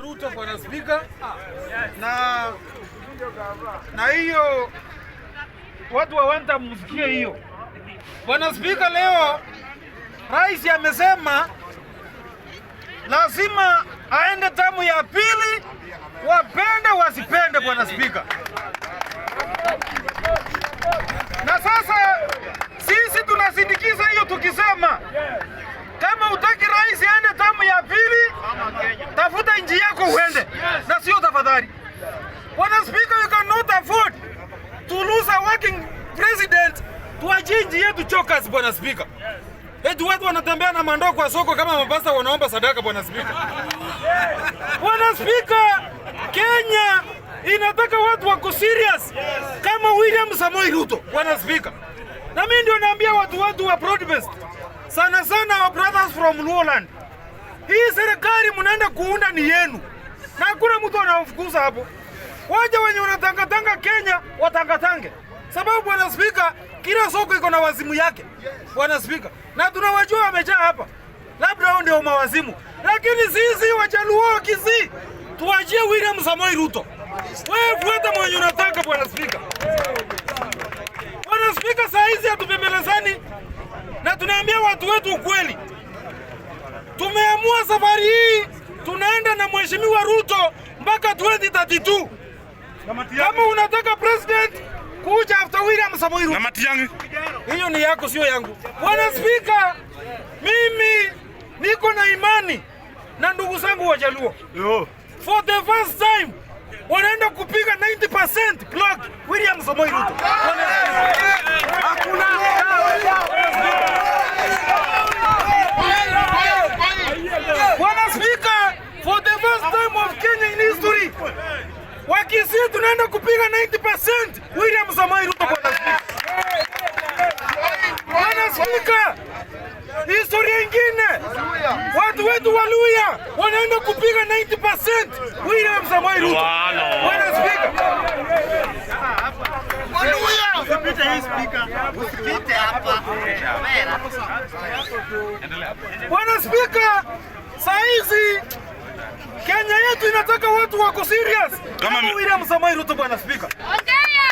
Ruto Bwana Spika, na hiyo watu wawanta msikie hiyo. Bwana Spika, leo rais amesema lazima aende tamu ya pili, wapende wasipende. Bwana Spika, na sasa sisi tunasindikiza hiyo tukisema kama utaki rais aende tamu ya pili, tafuta nchi yako uende, na sio tafadhali. Bwana Spika, we cannot afford to lose a working president. Tuachie nchi yetu chokers. Bwana Spika, eti watu wanatembea na mandoo kwa soko kama mapasta wanaomba sadaka. Bwana Spika, Bwana Spika, Kenya inataka watu wako serious kama William Samoei Ruto. Bwana Spika, na mimi ndio naambia watu wa broad-based, sana sana our brothers from Luoland, hii serikali mnaenda kuunda ni yenu na hakuna mtu anaofukuza hapo. Waje wenye wanatangatanga Kenya watangatange, sababu Bwana Spika, kila soko iko na wazimu yake. Bwana Spika, na tunawajua wamejaa hapa, labda wao ndio mawazimu, lakini sisi Wajaluo Kisii tuachie William Samoei Ruto. Wewe fuata mwenye unataka. Bwana Spika, Bwana Spika, saa hizi hatupembelezani na tunaambia watu wetu ukweli. Tumeamua safari hii tunaenda na Mheshimiwa Ruto mpaka 2032. Kama unataka president kuja after William Samoei Ruto, hiyo ni yako, sio yangu. Bwana Spika, mimi niko na imani na ndugu zangu Wajaluo. For the first time wanaenda kupiga 90% plug William Samoei Ruto. Hakuna Bwana Spika, for the first time of Kenya in history, Wakisii tunaenda kupiga 90% William Samoei Ruto. Bwana Spika, historia ingine, watu wetu Waluya wanaenda kupiga 90% William Samoei Ruto. Bwana Spika, Bwana Spika, saa hizi Kenya yetu inataka watu wako serious kama William Samoei Ruto. Bwana Spika,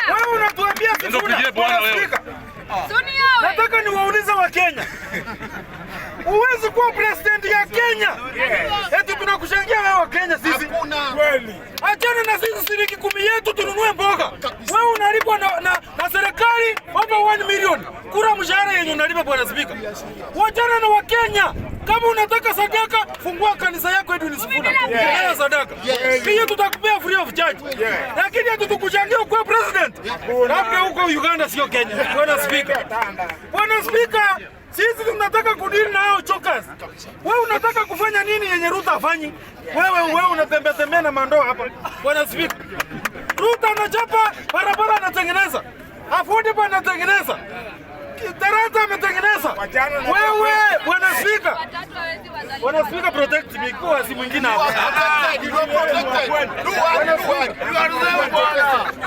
wewe unatuambia vizuri. Bwana Spika, nataka niwaulize wa Kenya, uwezi kuwa president ya Kenya eti tunakushangia wewe wa Kenya sisi? Kweli. Achana na sisi, shilingi 10 yetu tununue mboga. Wewe unalipwa na serikali over 1 million kura mshahara yenye unalipa. Bwana Spika, wachana na wa Kenya. Kama unataka sadaka, fungua kanisa yako Edwin Sifuna. Haya sadaka. Hiyo tutakupea free of charge. Lakini hatukukuchangia kwa president. Labda huko Uganda sio Kenya. Bwana Spika, Bwana Spika, sisi tunataka kudili na hao chokers. Wewe unataka kufanya nini yenye Ruto afanyi? Wewe unatembea na mandoo hapa. Bwana Spika, Ruto anachapa barabara, anatengeneza, affordable anatengeneza, Taranta ametengeneza. Wewe Bwana Spika, Bwana Spika, protect me kwa si mwingine hapa.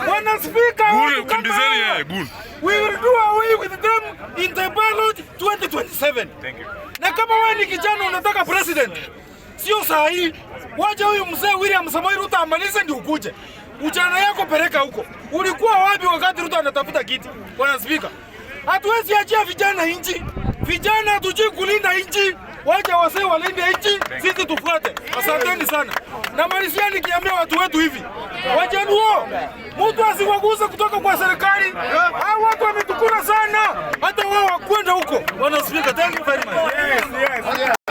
Bwana Spika, we will do away with them in the ballot 2027. Thank you. Na kama wewe ni kijana unataka president, sio saa hii. Waje huyu mzee William Samoei Ruto amalize ndio ukuje. Ujana yako peleka huko. Ulikuwa wapi wakati Ruto anatafuta kiti? Bwana Spika, hatuwezi achia vijana nchi. Vijana hatujui kulinda nchi. Waje wasee walinde nchi, sisi tufuate. Asanteni sana. Na malizia nikiambia watu wetu hivi, Wajaluo, mtu asiwaguze kutoka kwa serikali. Hao watu wametukuna sana, hata wao wakwenda huko. Bwana Spika, thank you very much. Yes.